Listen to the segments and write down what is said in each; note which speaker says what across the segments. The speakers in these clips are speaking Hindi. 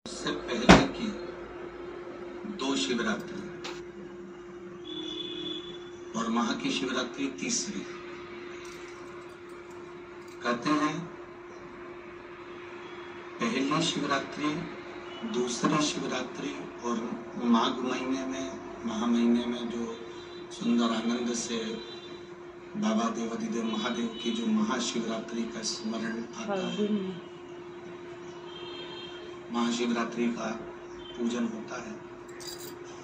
Speaker 1: उससे पहले की 2 शिवरात्रि और वहां की शिवरात्रि तीसरी। कहते हैं पहली शिवरात्रि, दूसरी शिवरात्रि और माघ महीने में, महा महीने में जो सुंदर आनंद से बाबा देवाधिदेव महादेव की जो महाशिवरात्रि का स्मरण आता है, महाशिवरात्रि का पूजन होता है।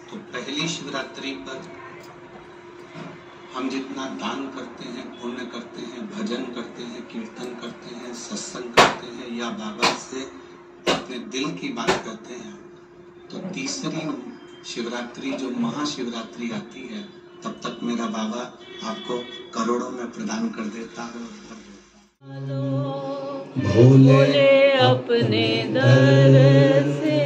Speaker 1: तो पहली शिवरात्रि पर हम जितना दान करते हैं, पुण्य करते हैं, भजन करते हैं, कीर्तन करते हैं, सत्संग करते हैं या बाबा से अपने दिल की बात करते हैं, तो तीसरी शिवरात्रि जो महाशिवरात्रि आती है, तब तक मेरा बाबा आपको करोड़ों में प्रदान कर देता है।
Speaker 2: भोले अपने दर से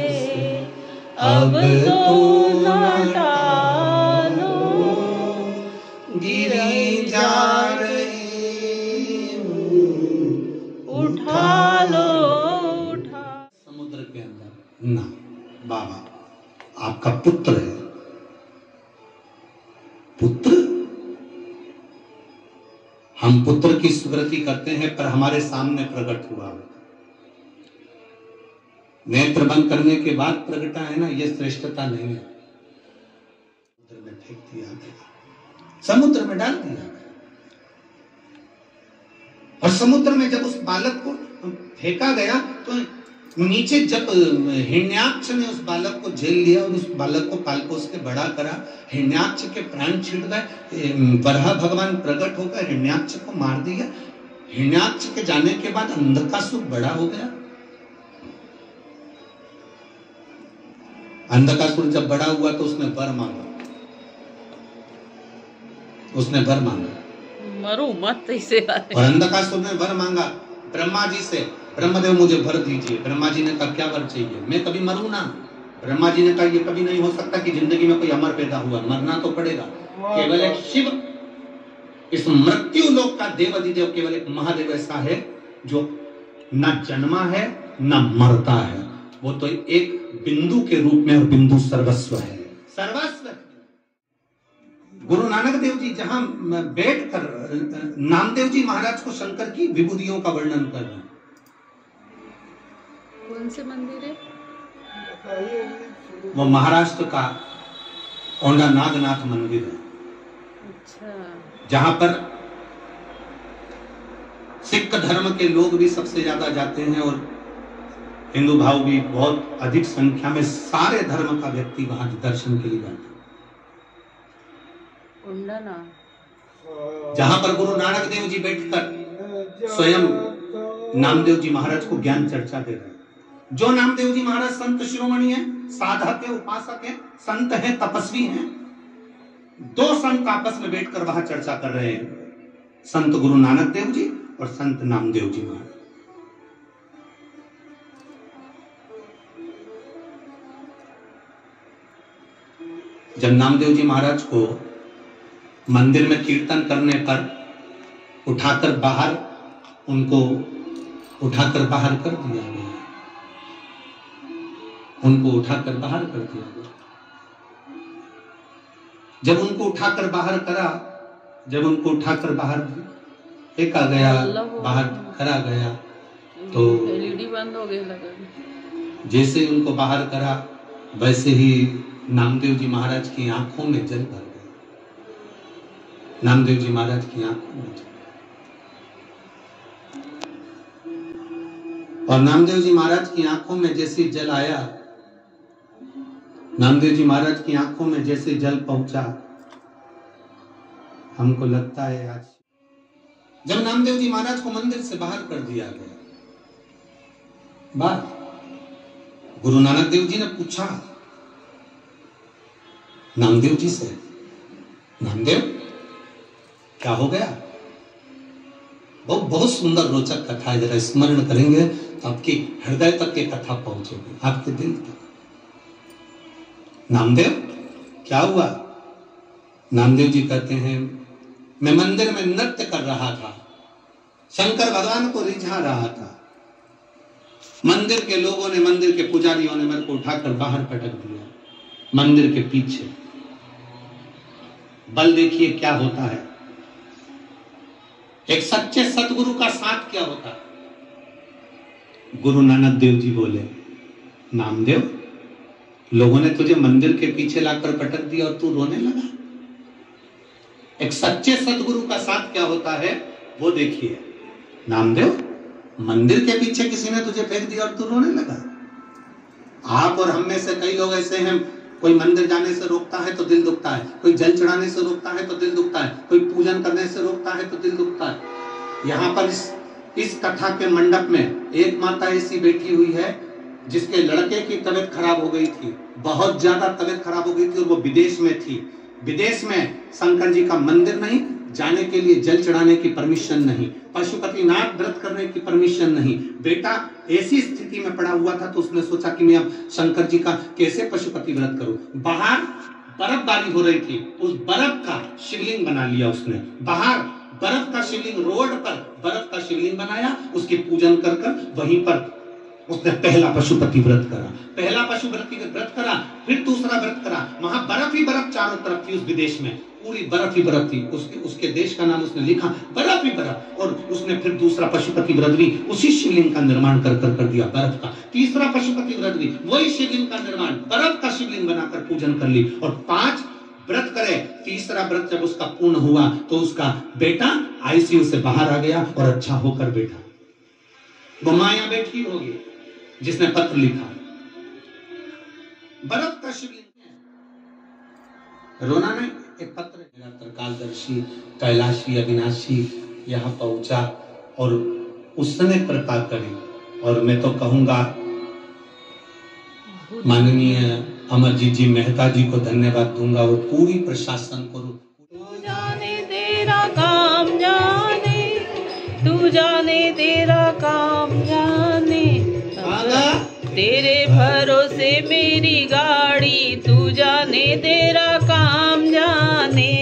Speaker 2: अब तो न टालो, गिरी जा रही उठा लो, उठा।
Speaker 3: समुद्र के अंदर ना बाबा आपका पुत्र है। पुत्र, हम पुत्र की स्मृति करते हैं पर हमारे सामने प्रकट हुआ। नेत्र बंद करने के बाद प्रकटा है ना, यह श्रेष्ठता नहीं है। समुद्र में फेंक दिया गया, समुद्र में डाल दिया गया। और समुद्र में जब उस बालक को फेंका गया तो नीचे जब हिरण्याक्ष ने उस बालक को झेल लिया और उस बालक को पाल पोस के बड़ा करा, हिरण्याक्ष के प्राण छिड़ गए। वराह भगवान प्रकट होकर हिरण्याक्ष को मार दिया। हिरण्याक्ष के जाने के बाद अंधकासुर बड़ा हो गया। अंधकासुर जब बड़ा हुआ तो उसने वर मांगा, उसने वर मांगा,
Speaker 2: मरो मत इसे।
Speaker 3: और अंधकासुर ने वर मांगा ब्रह्मा जी से, ब्रह्मदेव मुझे वर दीजिए। ब्रह्मा जी ने कहा क्या वर चाहिए, मैं कभी मरूं ना। ब्रह्मा जी ने कहा ये कभी नहीं हो सकता कि जिंदगी में कोई अमर पैदा हुआ, मरना तो पड़ेगा। केवल एक शिव, इस मृत्यु लोक का देवाधिदेव केवल एक महादेव ऐसा है जो न जन्मा है न मरता है। वो तो एक बिंदु के रूप में, और बिंदु सर्वस्व है, सर्वस्व। गुरु नानक देव जी जहां बैठकर नामदेव जी महाराज को शंकर की विभूतियों का वर्णन कर रहे हैं।
Speaker 2: कौन से मंदिर है
Speaker 3: वो? महाराष्ट्र का औंढा नागनाथ मंदिर है।
Speaker 2: अच्छा।
Speaker 3: जहां पर सिख धर्म के लोग भी सबसे ज्यादा जाते हैं और हिंदू भाव भी बहुत अधिक संख्या में, सारे धर्म का व्यक्ति वहां दर्शन के लिए जाता है। जहां पर गुरु नानक देव जी बैठकर स्वयं नामदेव जी महाराज को ज्ञान चर्चा दे रहे हैं। जो नामदेव जी महाराज संत शिरोमणि है, साधक है, उपासक है, संत है, तपस्वी हैं, 2 संत आपस में बैठकर वहां चर्चा कर रहे हैं, संत गुरु नानक देव जी और संत नामदेव जी महाराज। जब नामदेव जी महाराज को मंदिर में कीर्तन करने पर उठाकर बाहर, उनको उठाकर बाहर कर दिया गया, उनको उठाकर बाहर कर दिया गया। जब उनको उठाकर बाहर करा, जब उनको उठाकर बाहर फेंका गया, बाहर करा गया, तो
Speaker 2: एलईडी बंद हो गई।
Speaker 3: जैसे उनको बाहर करा वैसे ही नामदेव जी महाराज की आंखों में जल भर गया। नामदेव जी महाराज की आंखों में जल, और नामदेव जी महाराज की आंखों में जैसे जल आया, नामदेव जी महाराज की आंखों में जैसे जल पहुंचा, हमको लगता है आज जब नामदेव जी महाराज को मंदिर से बाहर कर दिया गया, बात गुरु नानक देव जी ने पूछा नामदेव जी से, नामदेव क्या हो गया? बहुत सुंदर रोचक कथा है, जरा स्मरण करेंगे तो आपकी हृदय तक ये कथा पहुंचेगी, आपके दिल तक। नामदेव क्या हुआ? नामदेव जी कहते हैं मैं मंदिर में नृत्य कर रहा था, शंकर भगवान को रिझा रहा था, मंदिर के लोगों ने, मंदिर के पुजारियों ने मेरे को उठाकर बाहर पटक दिया, मंदिर के पीछे। बल देखिए क्या होता है, एक सच्चे सतगुरु का साथ क्या होता है। गुरु नानक देव जी बोले, नामदेव, लोगों ने तुझे मंदिर के पीछे लाकर पटक दिया और तू रोने लगा। एक सच्चे सतगुरु का साथ क्या होता है वो देखिए। नामदेव, मंदिर के पीछे किसी ने तुझे फेंक दिया और तू रोने लगा। आप और हम में से कई लोग ऐसे हैं, कोई मंदिर जाने से रोकता है तो दिल दुखता है, कोई जल चढ़ाने से रोकता है तो दिल दुखता है, कोई पूजन करने से रोकता है तो दिल दुखता है। यहाँ पर इस कथा के मंडप में एक माता ऐसी बैठी हुई है जिसके लड़के की तबीयत खराब हो गई थी, बहुत ज्यादा तबीयत खराब हो गई थी और वो विदेश में थी। विदेश में शंकर जी का मंदिर नहीं, जाने के लिए जल चढ़ाने की परमिशन नहीं, पशुपतिनाथ व्रत करने की परमिशन नहीं। बेटा ऐसी स्थिति में पड़ा हुआ था तो उसने सोचा कि मैं अब शंकर जी का कैसे पशुपति व्रत करूं। बाहर बर्फबारी हो रही थी, उस बर्फ का शिवलिंग बना लिया उसने। बाहर बर्फ का शिवलिंग, रोड पर बर्फ का शिवलिंग बनाया, उसकी पूजन कर वहीं पर उसने पहला पशुपति व्रत करा, पहला पशुपति व्रत करा, फिर दूसरा व्रत करा। वहां बर्फ ही बर्फ चारों तरफ थी, उस विदेश में पूरी बर्फ ही बर्फ थी। उसके देश का नाम उसने लिखा, बर्फ ही बर्फ। और उसने फिर दूसरा पशुपति व्रत भी उसी शिवलिंग का निर्माण कर दिया, बर्फ का। तीसरा पशुपति व्रत भी वही शिवलिंग का निर्माण, बर्फ का शिवलिंग बनाकर पूजन कर ली। और 5 व्रत करे। तीसरा व्रत जब उसका पूर्ण हुआ तो उसका बेटा आईसीयू से बाहर आ गया और अच्छा होकर बैठा। वो माया बैठी होगी जिसने पत्र लिखा, बर्फ का शिवलिंग। रोना नहीं, एक पत्र। मेरा त्रिकालदर्शी कैलाशी अविनाशी यहाँ पहुंचा और उसने कृपा करी। और मैं तो कहूंगा माननीय अमरजीत जी मेहता जी को धन्यवाद दूंगा और पूरी प्रशासन को।
Speaker 2: तू जाने तेरा काम जाने, तू जाने तेरा काम जाने, तेरे भरोसे मेरी गाड़ी, तू जाने तेरा काम जाने,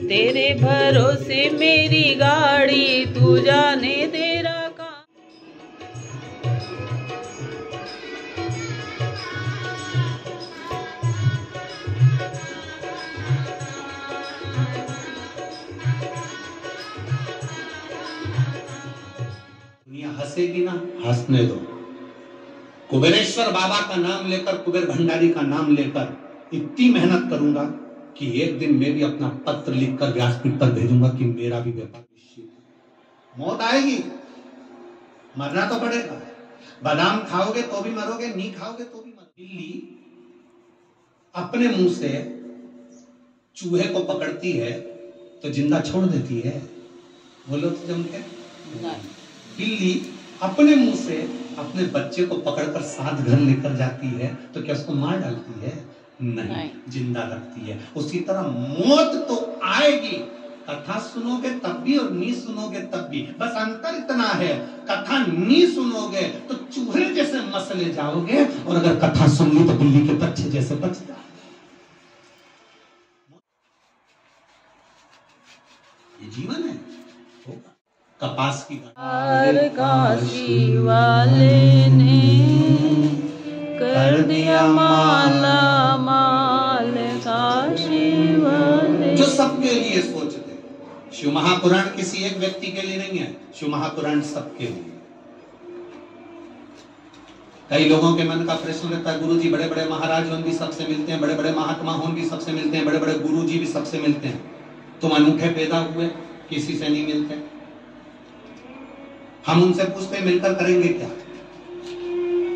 Speaker 2: तेरे भरोसे मेरी गाड़ी, तू जाने तेरा काम।
Speaker 3: दुनिया हंसेगी ना, हंसने दो। कुबेरेश्वर बाबा का नाम लेकर, कुबेर भंडारी का नाम लेकर इतनी मेहनत करूंगा कि एक दिन मैं भी अपना पत्र लिखकर व्यासपीठ पर भेजूंगा कि मेरा भी व्यापार निश्चित है। मौत आएगी, मरना तो पड़ेगा। बादाम खाओगे तो भी मरोगे, नहीं खाओगे तो भी मरोगे। बिल्ली अपने मुंह से चूहे को पकड़ती है तो जिंदा छोड़ देती है, बोलो तो जमके। बिल्ली अपने मुंह से अपने बच्चे को पकड़कर साथ घर लेकर जाती है तो क्या उसको मार डालती है? नहीं, जिंदा रखती है। उसी तरह मौत तो आएगी, कथा सुनोगे तब भी और नहीं सुनोगे तब भी। बस अंतर इतना है, कथा नहीं सुनोगे तो चूहे जैसे मसले जाओगे और अगर कथा सुन ली तो बिल्ली के बच्चे जैसे बच जाओगे। ये जीवन है। कपास की
Speaker 2: काशी वाले ने कर दिया माला माल, काशी वाले।
Speaker 3: जो सबके लिए सोचते। शिव महापुराण किसी एक व्यक्ति के लिए नहीं है, शिव महापुराण सबके लिए। कई लोगों के मन का प्रश्न रहता है, गुरुजी बड़े बड़े महाराज भी सबसे मिलते हैं, बड़े बड़े महात्मा भी सबसे मिलते हैं, बड़े बड़े गुरुजी भी सबसे मिलते हैं, तुम अनूठे पैदा हुए किसी से नहीं मिलते। हम उनसे पूछते मिलकर करेंगे क्या?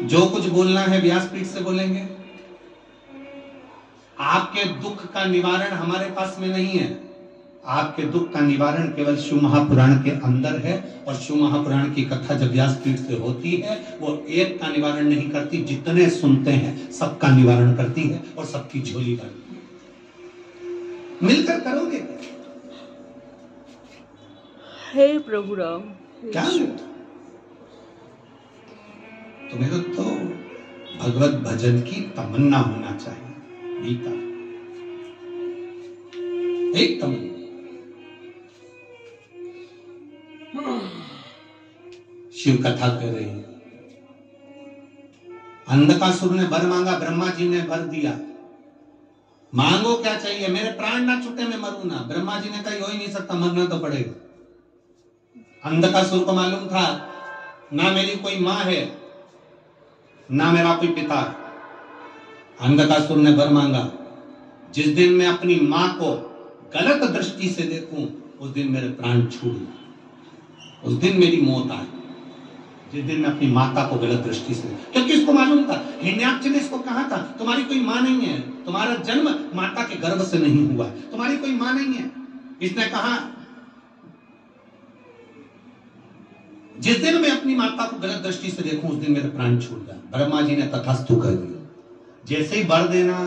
Speaker 3: जो कुछ बोलना है व्यासपीठ से बोलेंगे। आपके दुख का निवारण हमारे पास में नहीं है, आपके दुख का निवारण केवल शिव महापुराण के अंदर है। और शिव महापुराण की कथा जब व्यासपीठ से होती है वो एक का निवारण नहीं करती, जितने सुनते हैं सबका निवारण करती है और सबकी झोली भरती है। मिलकर करोगे
Speaker 2: हे प्रभु राम,
Speaker 3: क्या? तुम्हें तो भगवत भजन की तमन्ना होना चाहिए, भीतर एक तमन्ना। शिव कथा कर रही है, अंधकासुर ने वर मांगा, ब्रह्मा जी ने वर दिया। मांगो क्या चाहिए? मेरे प्राण ना छूटे, मैं मरूं ना। ब्रह्मा जी ने कहा हो ही नहीं सकता, मरना तो पड़ेगा। अंधकासुर को मालूम था ना मेरी कोई मां है ना मेरा कोई पिता। अंधकासुर ने वर मांगा, जिस दिन मैं अपनी मां को गलत दृष्टि से देखूं उस दिन मेरे प्राण छूट, उस दिन मेरी मौत आए, जिस दिन मैं अपनी माता को गलत दृष्टि से। क्योंकि इसको मालूम था, हिरण्याक्ष ने इसको कहा था तुम्हारी कोई मां नहीं है, तुम्हारा जन्म माता के गर्भ से नहीं हुआ, तुम्हारी कोई मां नहीं है। इसने कहा जिस दिन मैं अपनी माता को गलत दृष्टि से देखूं उस दिन मेरे प्राण छूट जाए। ब्रह्मा जी ने तथास्तु कह दिया। जैसे ही वर देना,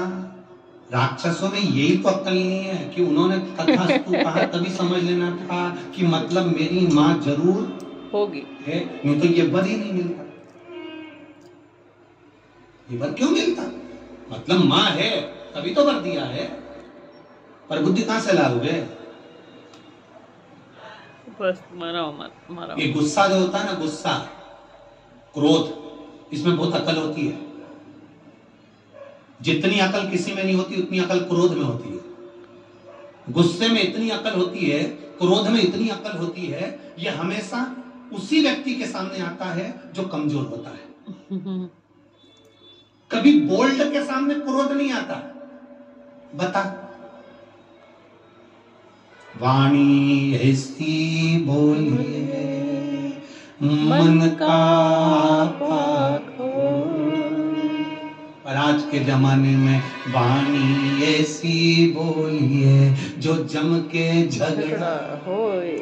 Speaker 3: राक्षसों में यही तो अक्ल नहीं है कि उन्होंने तथास्तु कहा, तभी समझ लेना था कि मतलब मेरी मां जरूर
Speaker 2: होगी
Speaker 3: है, नहीं तो ये वर ही नहीं मिलता। ये वर क्यों मिलता? मतलब मां है तभी तो वर दिया है, पर बुद्धि कहां से लाओगे?
Speaker 2: बस मराओ मत मराओ।
Speaker 3: ये गुस्सा जो होता है ना, गुस्सा, क्रोध, इसमें बहुत अकल होती है। जितनी अकल किसी में नहीं होती उतनी अकल क्रोध में होती है। गुस्से में इतनी अकल होती है, क्रोध में इतनी अकल होती है। यह हमेशा उसी व्यक्ति के सामने आता है जो कमजोर होता है। कभी बोल्ड के सामने क्रोध नहीं आता। बता, वाणी ऐसी बोलिए मन का पाक हो। पर आज के जमाने में वाणी ऐसी बोलिए जो जम के झगड़ा होए,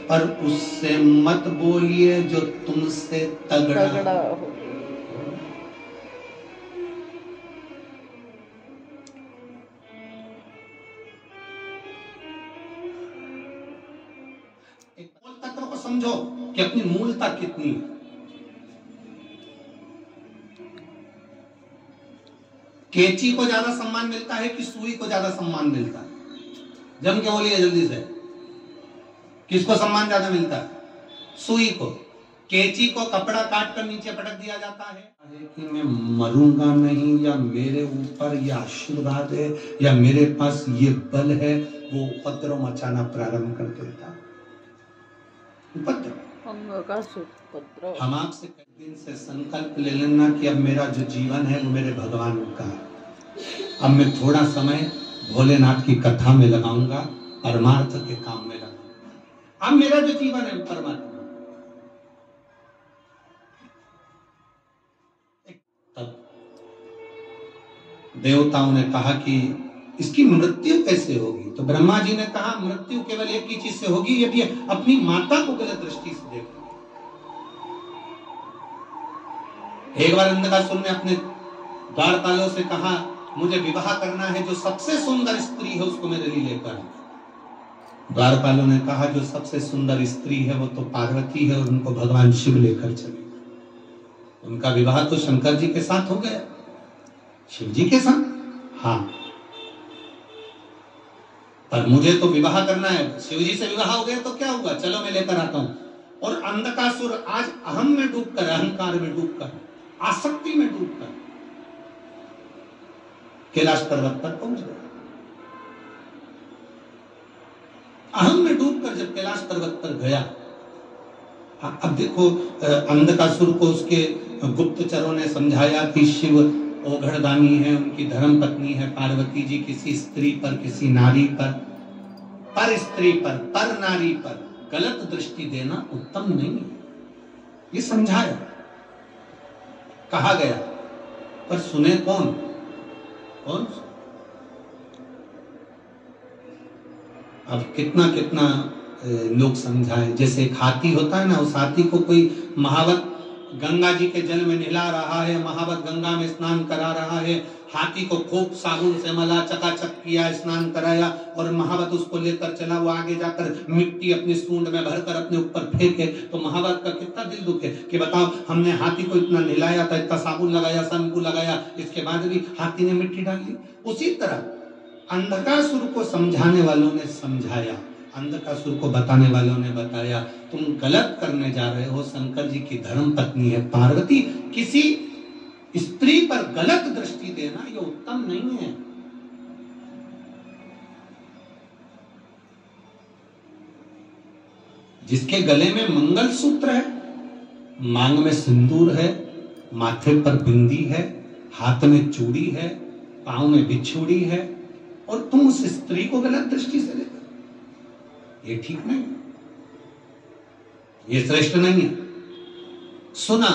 Speaker 3: पर उससे मत बोलिए जो तुमसे तगड़ा हो। एक मूल तत्व को समझो कि अपनी मूलता कितनी है। केची को ज्यादा सम्मान मिलता है कि सुई को ज्यादा सम्मान मिलता है? जम के बोलिए जल्दी से, किसको सम्मान ज्यादा मिलता है? सुई को। केची को कपड़ा काट कर नीचे पटक दिया जाता है कि मैं मरूंगा नहीं, या मेरे ऊपर ये आशीर्वाद है, या मेरे पास ये बल है, वो उपद्रव मचाना प्रारंभ कर देता है। उपद्रव, हम आपसे कई दिन से संकल्प ले लेना कि अब मेरा जो जीवन है वो मेरे भगवान का है। अब मैं थोड़ा समय भोलेनाथ की कथा में लगाऊंगा, परमार्थ के काम में लगाऊंगा। अब मेरा जो जीवन है परमात्मा। तब देवताओं ने कहा कि इसकी मृत्यु कैसे होगी? तो ब्रह्मा जी ने कहा मृत्यु केवल एक ही चीज से होगी, यदि अपनी माता को गलत दृष्टि से देखो। एक बार अंधकासुर ने अपने द्वारपालों से कहा मुझे विवाह करना है, जो सबसे सुंदर स्त्री है उसको मेरे लिए लेकर आओ। द्वारपालों ने कहा जो सबसे सुंदर स्त्री है वो तो पार्वती है और उनको भगवान शिव लेकर चले। उनका विवाह तो शंकर जी के साथ हो गया, शिव जी के साथ। हाँ, पर मुझे तो विवाह करना है। शिव जी से विवाह हो गया तो क्या हुआ, चलो मैं लेकर आता हूं। और अंधकासुर आज अहम में डूबकर, अहंकार में डूबकर, आसक्ति में डूबकर कैलाश पर्वत पर पहुंच गया। अहम में डूबकर जब कैलाश पर्वत पर गया, अब देखो अंधकासुर को उसके गुप्तचरों ने समझाया कि शिव ओघड़दानी है, उनकी धर्म पत्नी है पार्वती जी, किसी स्त्री पर, किसी नारी पर स्त्री पर नारी पर गलत दृष्टि देना उत्तम नहीं है। ये समझाया, कहा गया, पर सुने कौन? अब कितना कितना लोग समझाए। जैसे एक हाथी होता है ना, उस हाथी को कोई महावत गंगा जी के जल में नहला रहा है, महावत गंगा में स्नान करा रहा है, हाथी को खूब साबुन से मला, चकाचक किया, स्नान कराया, और महावत उसको लेकर चला। वो आगे जाकर मिट्टी अपनी सूंड में भरकर अपने ऊपर फेंके तो महावत का कितना दिल दुखे कि बताओ हमने हाथी को इतना नहलाया था, इतना साबुन लगाया, शैम्पू लगाया, इसके बाद भी हाथी ने मिट्टी डाल दी। उसी तरह अंधकासुर को समझाने वालों ने समझाया, अंधकासुर को बताने वालों ने बताया तुम गलत करने जा रहे हो। शंकर जी की धर्म पत्नी है पार्वती, किसी स्त्री पर गलत दृष्टि देना यह उत्तम नहीं है। जिसके गले में मंगलसूत्र है, मांग में सिंदूर है, माथे पर बिंदी है, हाथ में चूड़ी है, पांव में बिछुड़ी है, और तुम उस स्त्री को गलत दृष्टि से देखो, ये ठीक नहीं, ये श्रेष्ठ नहीं है। सुना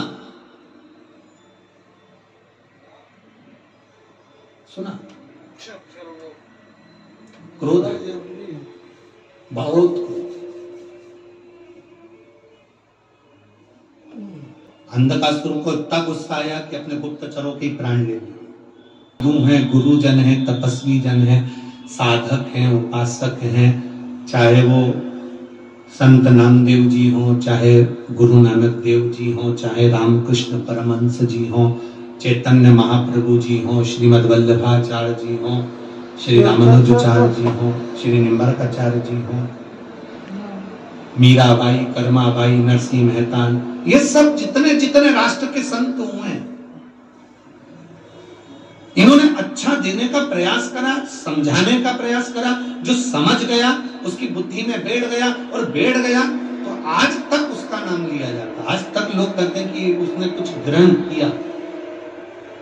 Speaker 3: क्रोध है, बहुत अंधकासुर को इतना गुस्सा आया कि अपने गुप्तचरों के प्राण ले लिए। गुरुजन है, तपस्वी जन है, साधक हैं, उपासक हैं, चाहे वो संत नामदेव जी हो, चाहे गुरु नानक देव जी हो, चाहे रामकृष्ण परमहंस जी हो, चैतन्य महाप्रभु जी हो, श्रीमद वल्लभाचार्य जी हो, श्री रामानुजाचार्य जी हो, श्री निम्बरकाचार्य जी हो, मीराबाई, कर्माबाई, नरसिंह मेहतान, ये सब जितने जितने राष्ट्र के संत हुए हैं, इन्होंने अच्छा देने का प्रयास करा, समझाने का प्रयास करा। जो समझ गया उसकी बुद्धि में बैठ गया, और बैठ गया तो आज तक उसका नाम लिया जाता। आज तक लोग कहते हैं कि उसने कुछ ग्रहण किया।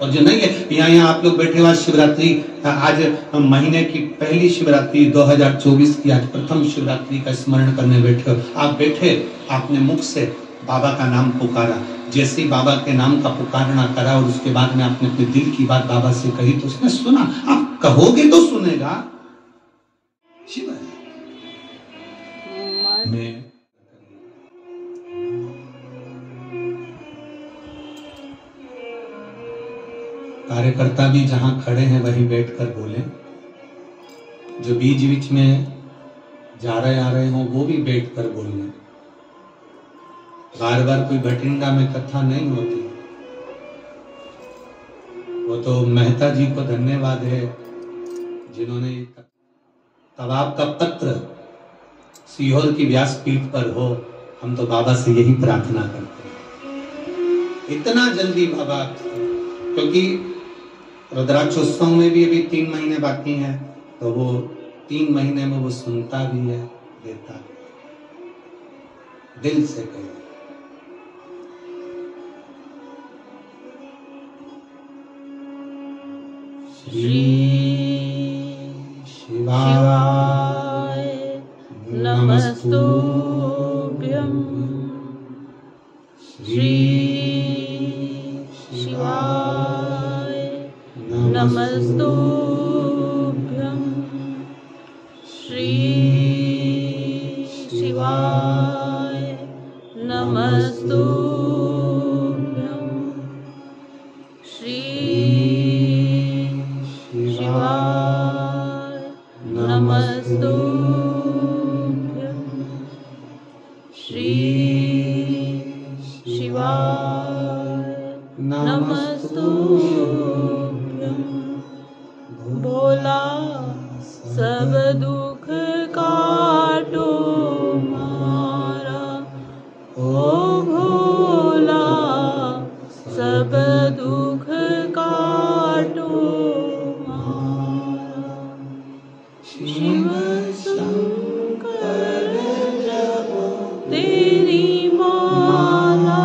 Speaker 3: और जो नहीं है, यहाँ आप लोग बैठे हुआ शिवरात्रि, आज महीने की पहली शिवरात्रि 2024 की आज प्रथम शिवरात्रि का स्मरण करने बैठे हो। आप बैठे, आपने मुख से बाबा का नाम पुकारा, जैसे ही बाबा के नाम का पुकारना करा और उसके बाद में आपने अपने दिल की बात बाबा से कही तो उसने सुना। आप कहोगे तो सुनेगा। शिव मैं कार्यकर्ता भी जहां खड़े हैं वहीं बैठकर बोले, जो बीच बीच में जा रहे आ रहे हो वो भी बैठकर बोलने। बार बार कोई भटिंडा में कथा नहीं होती। वो तो मेहता जी को धन्यवाद है जिन्होंने, तब आपका पत्र सीहोर की व्यासपीठ पर हो, हम तो बाबा से यही प्रार्थना करते हैं इतना जल्दी बाबा, क्योंकि रुद्राक्षोत्सव में भी अभी 3 महीने बाकी हैं, तो वो 3 महीने में वो सुनता भी है, देता भी, दिल से कहे। श्री शिवाय नमस्तुभ्यं, श्री शिवाय नमस्तुभ्यं, श्री शिवाय नमस्तुभ्यं, श्री शिवाय नमस्तुभ्यं, श्री शिवाय नमस्तुभ्यं। भोला सब दुख काटो मारा, ओ भोला सब दुख काटो मारा। शिव शंकर जपो तेरी माला,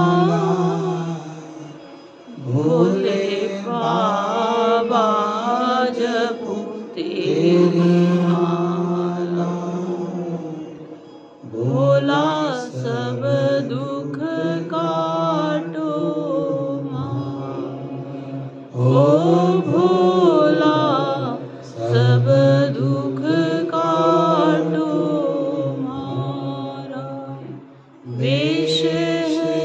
Speaker 3: भोले बाबा जपो तेरी माला। भोला सब दुख काटो मारा, ओ भोला सब दुख काटो मारा। वेश है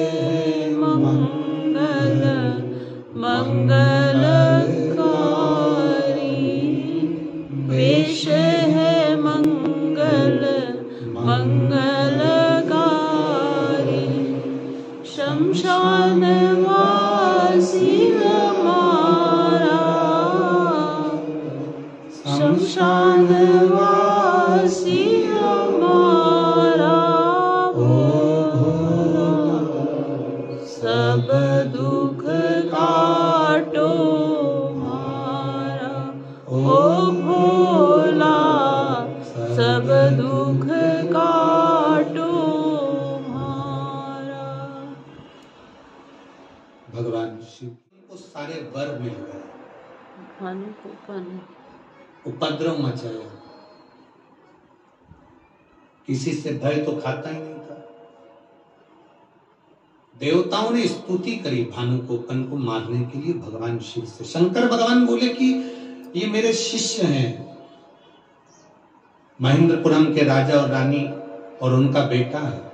Speaker 3: मंगल मंगलकारी, वेश है मंगल मंगलकारी। शमशान वासी हमारा, शमशान वासी हमारा। भोला सब दुख काट को सारे वर मिल गए,
Speaker 2: भानु को पानी
Speaker 3: उपद्रव मचाया, किसी से भय तो खाता ही नहीं था। देवताओं ने स्तुति करी भानुकोपन को मारने के लिए भगवान शिव से। शंकर भगवान बोले कि ये मेरे शिष्य हैं, महेंद्रपुरम के राजा और रानी और उनका बेटा है।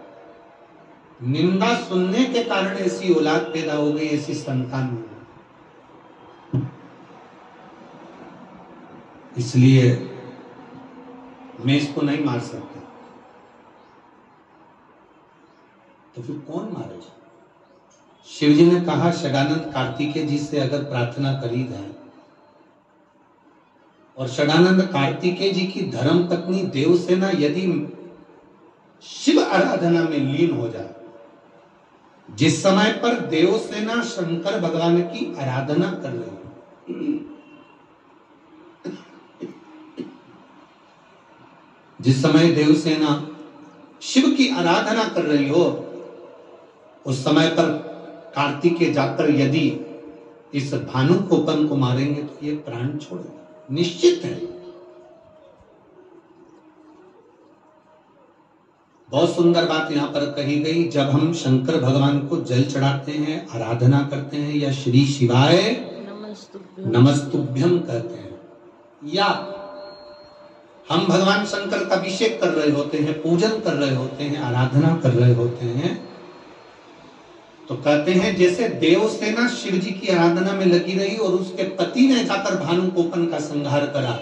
Speaker 3: निंदा सुनने के कारण ऐसी औलाद पैदा हो गई, ऐसी संतान हो गई, इसलिए मैं इसको नहीं मार सकता। तो फिर कौन मारेगा? शिव जी ने कहा षडानंद कार्तिकेय जी से अगर प्रार्थना करी जाए और षडानंद कार्तिकेय जी की धर्म पत्नी देवसेना यदि शिव आराधना में लीन हो जाए, जिस समय पर देवसेना शंकर भगवान की आराधना कर रही है, जिस समय देवसेना शिव की आराधना कर रही हो, उस समय पर कार्तिकेय जाकर यदि इस भानुकोपन को मारेंगे तो ये प्राण छोड़ेगा, निश्चित है। बहुत सुंदर बात यहां पर कही गई, जब हम शंकर भगवान को जल चढ़ाते हैं, आराधना करते हैं या श्री शिवाय नमस्तुभ्यम कहते हैं, या हम भगवान शंकर का अभिषेक कर रहे होते हैं, पूजन कर रहे होते हैं, आराधना कर रहे होते हैं, तो कहते हैं जैसे देवसेना शिव जी की आराधना में लगी रही और उसके पति ने जाकर भानुकोपन का संहार करा।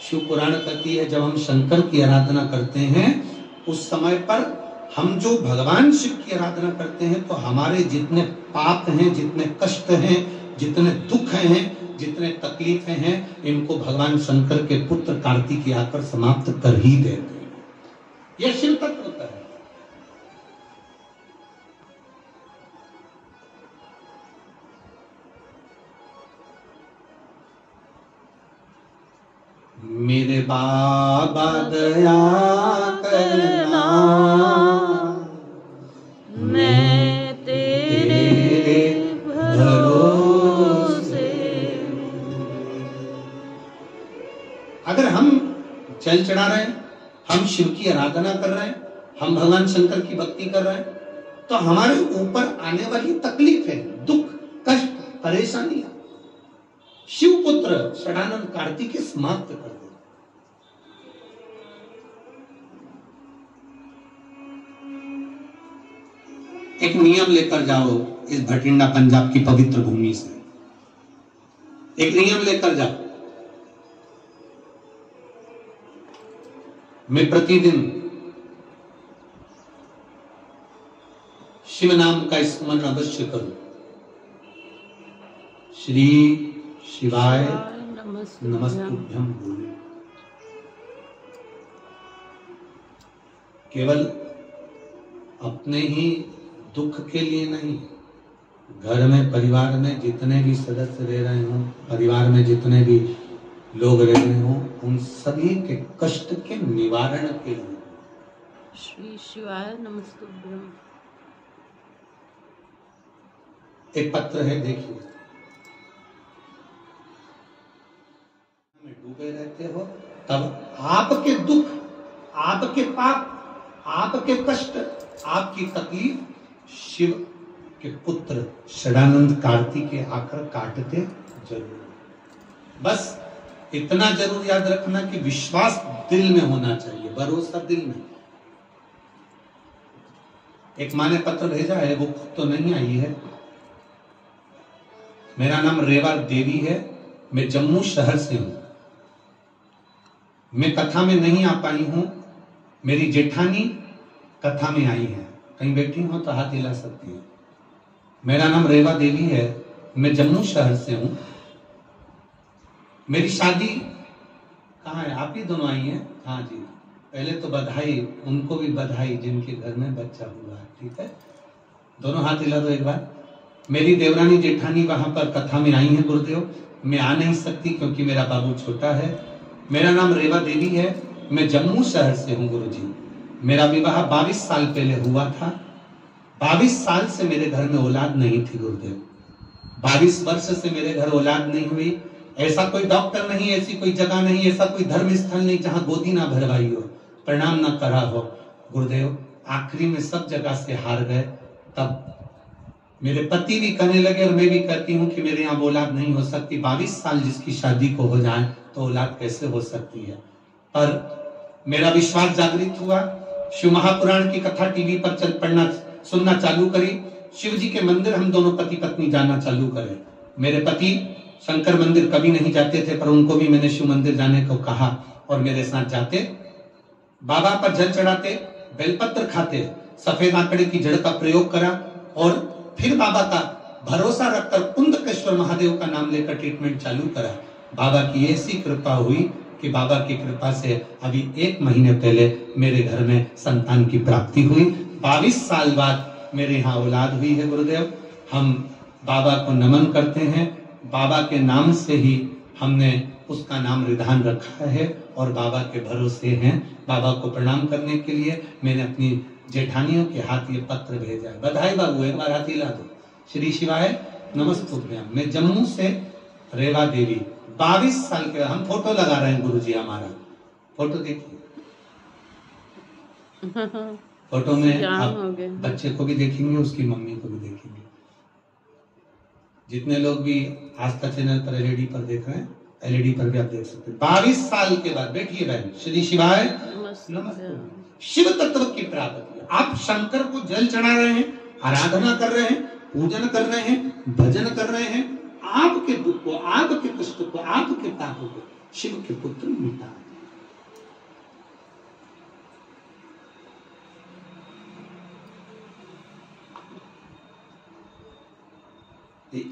Speaker 3: शिव पुराण कहती है जब हम शंकर की आराधना करते हैं उस समय पर हम जो भगवान शिव की आराधना करते हैं तो हमारे जितने पाप हैं, जितने कष्ट हैं, जितने दुख हैं, जितने तकलीफें हैं, इनको भगवान शंकर के पुत्र कार्तिकेय आकर समाप्त कर ही देते हैं। यह शिव तत्व होता है। मेरे बाबा दया करना,
Speaker 2: मैं तेरे भरोसे।
Speaker 3: अगर हम जल चढ़ा रहे हैं, हम शिव की आराधना कर रहे हैं, हम भगवान शंकर की भक्ति कर रहे हैं, तो हमारे ऊपर आने वाली तकलीफें, दुख, कष्ट, परेशानियां शिवपुत्र षडानंद कार्तिकेय समाप्त कर दे। एक नियम लेकर जाओ इस भटिंडा पंजाब की पवित्र भूमि से, एक नियम लेकर जाओ। मैं प्रतिदिन शिव नाम का स्मरण अवश्य करूं। श्री शिवाय नमस्तुभ्यम बोले। केवल अपने ही दुख के लिए नहीं, घर में परिवार में जितने भी सदस्य रह रहे हों, परिवार में जितने भी लोग रह रहे हों, उन सभी के कष्ट के निवारण के लिए
Speaker 2: श्री शिवाय नमस्तुभ्यम।
Speaker 3: एक पत्र है, देखिए। में डूबे रहते हो तब आपके दुख, आपके पाप, आपके कष्ट, आपकी तकलीफ शिव के पुत्र षडानंद कार्तिकेय आकर काटते जरूर। बस इतना जरूर याद रखना कि विश्वास दिल में होना चाहिए, भरोसा दिल में। एक माँ ने पत्र भेजा है, वो खुद तो नहीं आई है। मेरा नाम रेवा देवी है, मैं जम्मू शहर से हूं। मैं कथा में नहीं आ पाई हूं, मेरी जेठानी कथा में आई है। कहीं बैठी हो तो हाथ हिला सकती है। मेरा नाम रेवा देवी है, मैं जम्मू शहर से हूं। मेरी शादी कहाँ है? आप ही दोनों आई हैं? हाँ जी। पहले तो बधाई, उनको भी बधाई जिनके घर में बच्चा हुआ है। ठीक है, दोनों हाथ हिला दो एक बार। मेरी देवरानी जेठानी वहां पर कथा में आई है गुरुदेव। मैं आ नहीं सकती क्योंकि मेरा बाबू छोटा है। मेरा नाम रेवा देवी है, मैं जम्मू शहर से हूँ गुरुजी। मेरा विवाह 22 साल पहले हुआ था। 22 साल से मेरे घर में औलाद नहीं थी गुरुदेव। 22 वर्ष से मेरे घर औलाद नहीं हुई। ऐसा कोई डॉक्टर नहीं, ऐसी कोई जगह नहीं, ऐसा कोई धर्म स्थल नहीं जहां गोदी ना भरवाई हो, प्रणाम ना करा हो। गुरुदेव आखिरी में सब जगह से हार गए। तब मेरे पति भी कहने लगे और मैं भी कहती हूँ कि मेरे यहाँ औलाद नहीं हो सकती। 22 साल जिसकी शादी को हो जाए तो औलाद कैसे हो सकती है। पर मेरा विश्वास जागृत हुआ। शिव महापुराण की कथा टीवी पर चल पढ़ना सुनना चालू करी। शिव जी के मंदिर हम दोनों पति पत्नी जाना चालू करे। मेरे पति शंकर मंदिर कभी नहीं जाते थे, पर उनको भी मैंने शिव मंदिर जाने को कहा और मेरे साथ जाते। बाबा पर जल चढ़ाते, बेलपत्र खाते, सफेद आंकड़े की जड़ का प्रयोग करा और फिर बाबा का भरोसा रखकर कुंदकेश्वर महादेव का नाम लेकर ट्रीटमेंट चालू करा। बाबा की ऐसी कृपा हुई कि बाबा की कृपा से अभी 1 महीने पहले मेरे घर में संतान की प्राप्ति हुई। 22 साल बाद मेरे यहाँ औलाद हुई है। गुरुदेव हम बाबा को नमन करते हैं। बाबा के नाम से ही हमने उसका नाम रिधान रखा है और बाबा के भरोसे हैं। बाबा को प्रणाम करने के लिए मैंने अपनी जेठानियों के हाथ ये पत्र भेजा है। बधाई बाबू, एक बार हाथ हिला दो। श्री शिवाय नमस्तुभ्यम। मैं जम्मू से रेवा देवी, 22 साल के। हम फोटो लगा रहे हैं गुरुजी, हमारा फोटो देखिए। फोटो में आप बच्चे को भी देखेंगे, उसकी मम्मी को भी देखेंगे। जितने लोग भी आस्था चैनल पर एलईडी पर देख रहे हैं, एलईडी पर भी आप देख सकते हैं। 22 साल के बाद बैठिए बहन। श्री शिवाय नमस्ते। शिव तत्व की प्राप्ति। आप शंकर को जल चढ़ा रहे हैं, आराधना कर रहे हैं, पूजन कर रहे हैं, भजन कर रहे हैं। आपके दुख को, आपके कष्ट को, आपके पापों को शिव के पुत्र मिटा।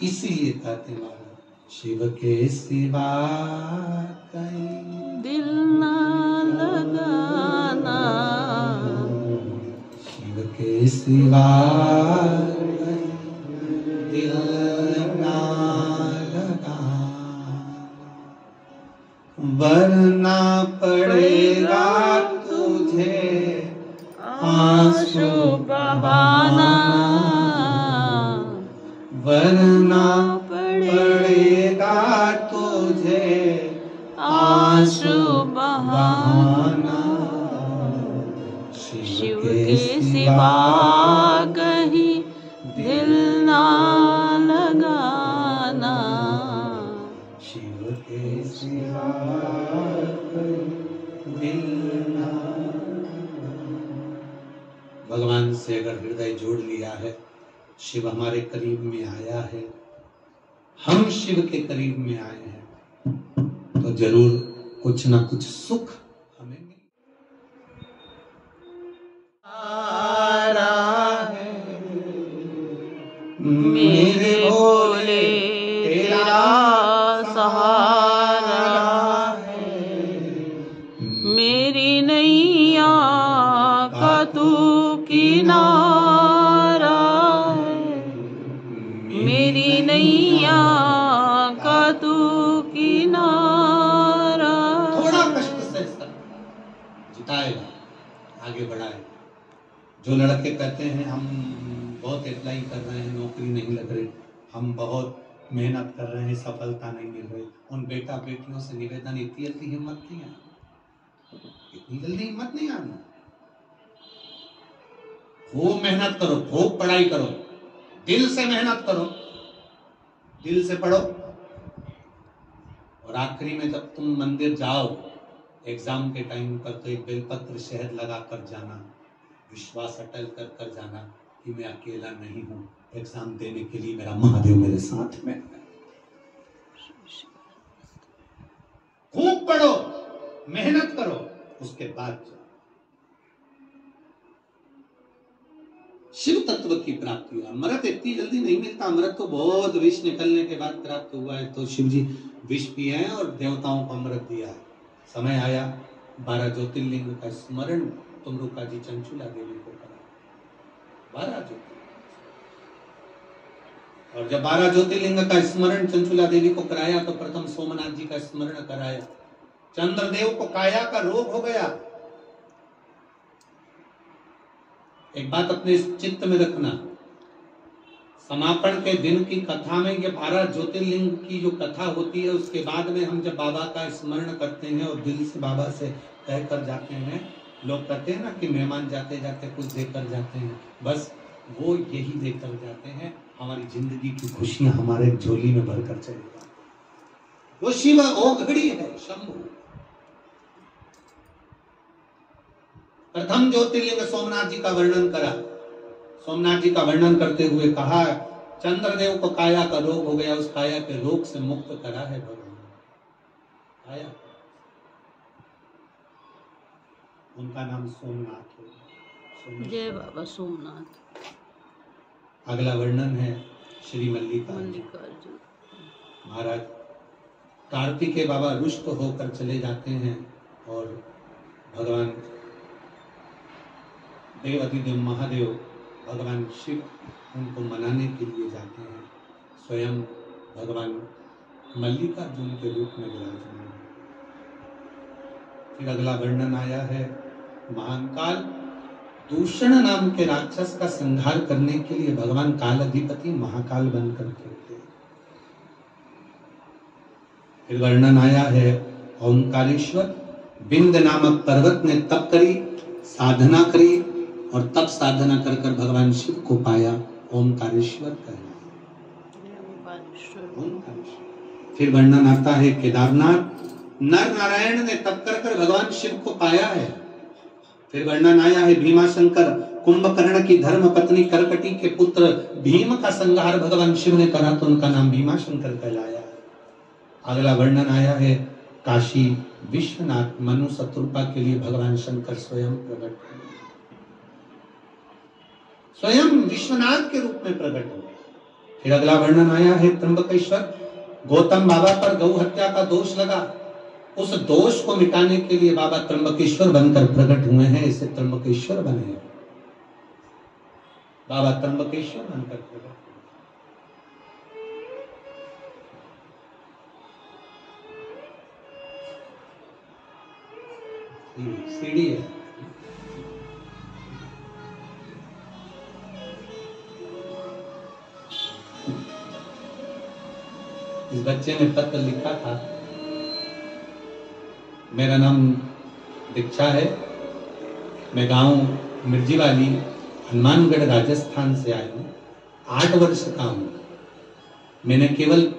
Speaker 3: इसीलिए कहते महाराज, शिव के सिवा कहीं
Speaker 2: दिल ना लगाना,
Speaker 3: शिव के सिवा दिल ना लगाना, वरना पड़ेगा तुझे आंसू बहाना, वरना पड़ेगा तुझे आंसू बहाना।
Speaker 2: शिव के सिवा कहीं दिल ना लगाना,
Speaker 3: शिव के सिवा कहीं दिल ना। भगवान से अगर हृदय जोड़ लिया है, शिव हमारे करीब में आया है, हम शिव के करीब में आए हैं, तो जरूर कुछ ना कुछ सुख हमें मिले।
Speaker 2: मेरे भोले तेरा सहारा है, मेरी नैया का तू किनारा है, मेरी नैया का तू किनारा।
Speaker 3: थोड़ा कष्ट से जिताएगा, आगे बढ़ाएगा। जो लड़के कहते हैं हम बहुत अप्लाई कर रहे हैं, नौकरी नहीं लग रही, हम बहुत मेहनत कर रहे हैं, सफलता नहीं मिल रही, उन बेटा बेटियों से निवेदन, इतनी जल्दी हिम्मत नहीं आनी, इतनी जल्दी हिम्मत नहीं आनी। खूब मेहनत करो, खूब पढ़ाई करो, दिल से मेहनत करो, दिल से पढ़ो, और आखिरी में जब तुम मंदिर जाओ एग्जाम के टाइम पर, तो एक बेलपत्र शहद लगा कर जाना, विश्वास अटल कर कर जाना कि मैं अकेला नहीं हूं, एग्जाम देने के लिए मेरा महादेव मेरे साथ में है। खूब पढ़ो, मेहनत करो, उसके बाद जाओ। शिव तत्व की प्राप्ति हुआ। अमृत इतनी जल्दी नहीं मिलता, अमृत तो बहुत विष निकलने के बाद प्राप्त हुआ है। तो शिव जी विष पिए हैं और देवताओं को अमृत दिया है। समय आया 12 ज्योतिर्लिंग का स्मरण तुमरुका जी चंचुला देवी को करा, 12 ज्योतिर्लिंग। और जब 12 ज्योतिर्लिंग का स्मरण चंचुला देवी को कराया तो प्रथम सोमनाथ जी का स्मरण कराया। चंद्रदेव को काया का रोग हो गया। एक बात अपने चित्त में रखना, समापन के दिन की कथा में ये 12 ज्योतिर्लिंग की जो कथा होती है, उसके बाद में हम जब बाबा का स्मरण करते हैं और दिल से बाबा से कह कर जाते हैं, लोग कहते हैं ना कि मेहमान जाते जाते कुछ देकर जाते हैं, बस वो यही देकर जाते हैं, हमारी जिंदगी की खुशियां हमारे झोली में भरकर चले जाते हैं। वो शिव ओघड़ी है, शंभु। प्रथम ज्योतिर्लिंग सोमनाथ जी का वर्णन करा। सोमनाथ जी का वर्णन करते हुए कहा, चंद्रदेव को काया का रोग हो गया, उस काया के रोग से मुक्त करा है भगवान। काया, उनका नाम सोमनाथ है।
Speaker 2: जय बाबा सोमनाथ।
Speaker 3: अगला वर्णन है श्री मल्लिकार्जुन
Speaker 2: मल्लिकार्जुन
Speaker 3: महाराज। कार्तिकेय बाबा रुष्ट होकर चले जाते हैं और भगवान देवाधिदेव महादेव भगवान शिव उनको मनाने के लिए जाते हैं। स्वयं भगवान मल्लिकार्जुन के रूप में विराजमान है। फिर अगला वर्णन आया है, महाकाल दूषण नाम के राक्षस का संहार करने के लिए भगवान काल अधिपति महाकाल बनकर के थे। फिर वर्णन आया है, ओंकारेश्वर बिंद नामक पर्वत ने तप करी, साधना करी और तप साधना कर कर भगवान शिव को पाया, ओंकारेश्वर कहलाया। फिर वर्णन आता है, केदारनाथ नर नारायण ने तप कर कर भगवान शिव को पाया है। फिर वर्णन आया है, भीमाशंकर कुंभकर्ण की धर्म पत्नी करकटी के पुत्र भीम का संहार भगवान शिव ने करा तो उनका नाम भीमाशंकर कहलाया। अगला वर्णन आया है, काशी विश्वनाथ मनु शत्रुपा के लिए भगवान शंकर स्वयं प्रकट हुए, स्वयं विश्वनाथ के रूप में प्रकट हुए। फिर अगला वर्णन आया है, त्र्यंबकेश्वर गौतम बाबा पर गौ हत्या का दोष लगा, उस दोष को मिटाने के लिए बाबा त्र्यंबकेश्वर बनकर प्रकट हुए हैं, इसे त्र्यंबकेश्वर बने। बाबा त्र्यंबकेश्वर बनकर प्रकट हुए। सीढ़ी है, इस बच्चे ने पत्र लिखा था, मेरा नाम दीक्षा है, मैं गांव मिर्जीवाली हनुमानगढ़ राजस्थान से आया हूँ, 8 वर्ष का हूँ। मैंने केवल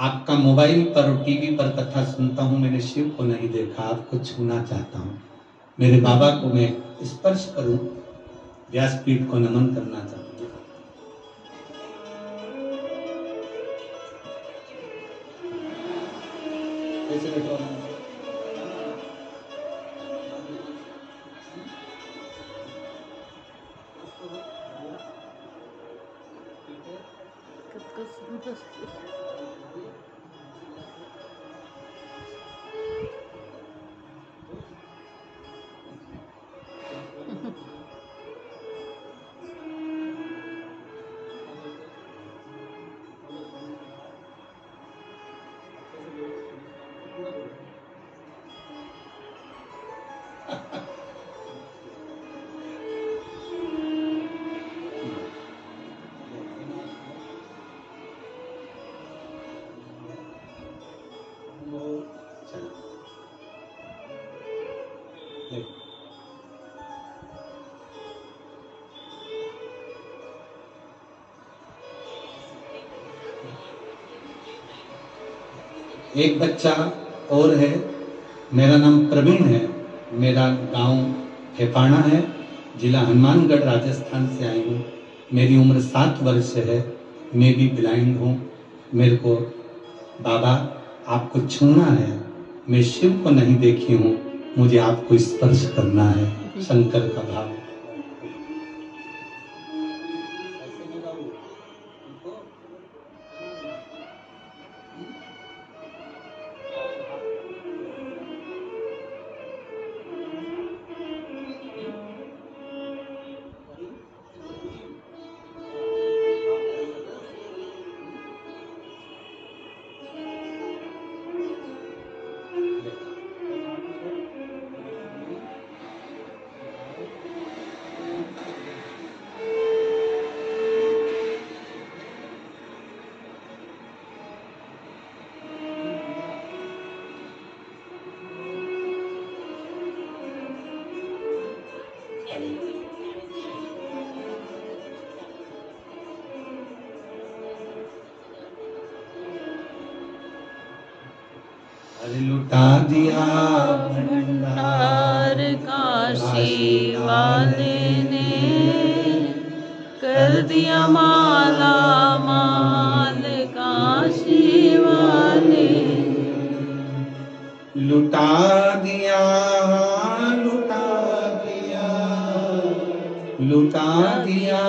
Speaker 3: आपका मोबाइल पर और टीवी पर कथा सुनता हूँ, मैंने शिव को नहीं देखा, आपको छूना चाहता हूँ, मेरे बाबा को मैं स्पर्श करूं, व्यासपीठ को नमन करना चाहता हूँ। एक बच्चा और है, मेरा नाम प्रवीण है, मेरा गांव फेपाणा है, जिला हनुमानगढ़ राजस्थान से आई हूँ, मेरी उम्र 7 वर्ष है, मैं भी ब्लाइंड हूँ, मेरे को बाबा आपको छूना है, मैं शिव को नहीं देखी हूँ, मुझे आपको स्पर्श करना है, शंकर का भाव। अरे लुटा दिया
Speaker 2: भंडार काशी वाले ने, कर दिया माला माल काशी वाले।
Speaker 3: लुटा दिया, लुटा दिया, लुटा दिया,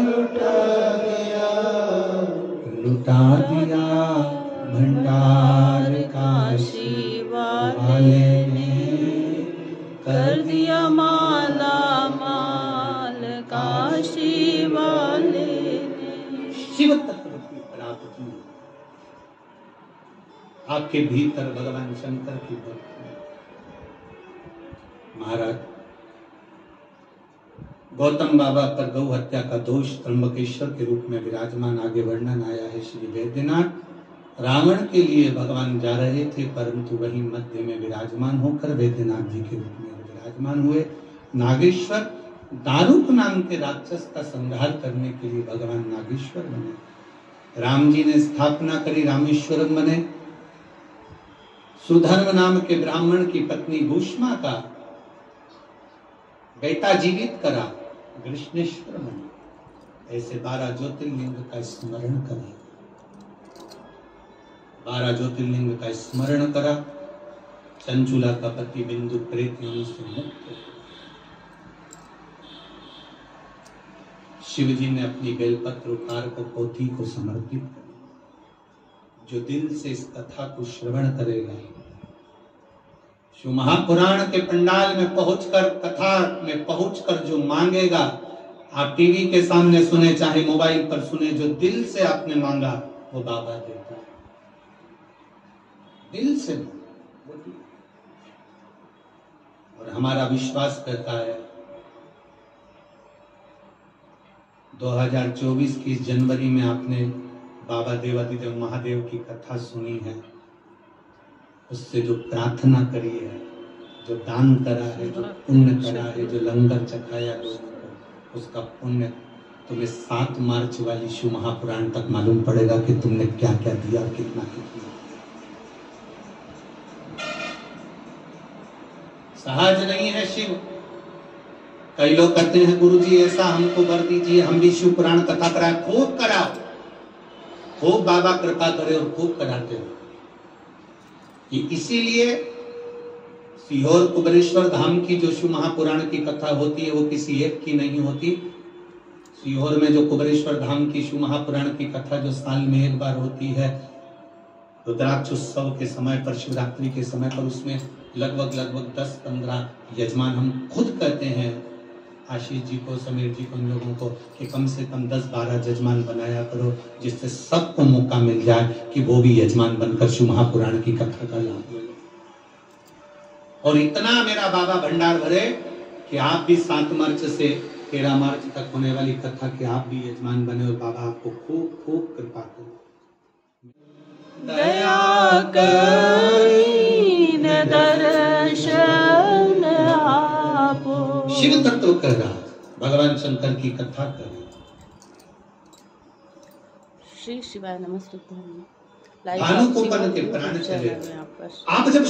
Speaker 3: लुटा दिया, लुटा दिया भंडार काशी वाले ने,
Speaker 2: कर दिया माला माल काशी वाले ने।
Speaker 3: शिव तत्व की प्राप्ति आपके भीतर भगवान शंकर की भक्ति। महाराज गौतम बाबा पर गौ हत्या का दोष त्र्यंबकेश्वर के रूप में विराजमान, आगे वर्णन आया है श्री वैद्यनाथ रावण के लिए भगवान जा रहे थे, परंतु वही मध्य में विराजमान होकर वैद्यनाथ जी के रूप में विराजमान हुए। नागेश्वर दारुक नाम के राक्षस का संहार करने के लिए भगवान नागेश्वर बने। राम जी ने स्थापना करी, रामेश्वरम बने। सुधर्म नाम के ब्राह्मण की पत्नी भूष्मा का बेटा जीवित करा, कृष्णेश्वर बने। ऐसे 12 ज्योतिर्लिंग का स्मरण करें, 12 ज्योतिर्लिंग का स्मरण करा। चंचुला का पति बिंदु प्रेत योनि से मुक्त। शिव जी ने अपनी बेलपत्र उपहार को पोथी को समर्पित कर, जो दिल से इस कथा को श्रवण करेगा, शिव महापुराण के पंडाल में पहुंचकर, कथा में पहुंचकर जो मांगेगा, आप टीवी के सामने सुने चाहे मोबाइल पर सुने, जो दिल से आपने मांगा वो बाबा देता है। दिल से और हमारा विश्वास कहता है 2024 की जनवरी में आपने बाबा देवादिदेव महादेव की कथा सुनी है, उससे जो प्रार्थना करी है, जो दान करा है, जो पुण्य करा है, जो लंगर चखाया लोगों को, उसका पुण्य तुम्हें 7 मार्च वाली शिव महापुराण तक मालूम पड़ेगा कि तुमने क्या क्या दिया, कितना कितना। सहज नहीं है शिव। कई लोग कहते हैं गुरुजी ऐसा हमको वर दीजिए, हम भी शिव पुराण कथा कराए। खूब कराओ, खूब बाबा कृपा करे और खूब कराते हो। इसीलिए सीहोर कुबरेश्वर धाम की जो शिव महापुराण की कथा होती है वो किसी एक की नहीं होती। सीहोर में जो कुबरेश्वर धाम की शिव महापुराण की कथा जो साल में एक बार होती है, रुद्राक्ष उत्सव के समय पर, शिवरात्रि के समय पर, उसमें लगभग 10-15 यजमान हम खुद कहते हैं आशीष जी को, समीर जी को, इन लोगों को कि कम से कम 10-12 यजमान बनाया करो, जिससे सबको मौका मिल जाए कि वो भी यजमान बनकर शिव महापुराण की कथा का लाभ ले। और इतना मेरा बाबा भंडार भरे कि आप भी 7 मार्च से 13 मार्च तक होने वाली कथा के आप भी यजमान बने और बाबा आपको खूब खूब कृपा करे।
Speaker 2: दया करीन दर्शन आपो।
Speaker 3: शिव तत्व कह रहा, भगवान शंकर की कथा कर।
Speaker 2: श्री शिवाय नमस्तुभ्यं।
Speaker 3: भानु को बन के प्राण चले। आप जब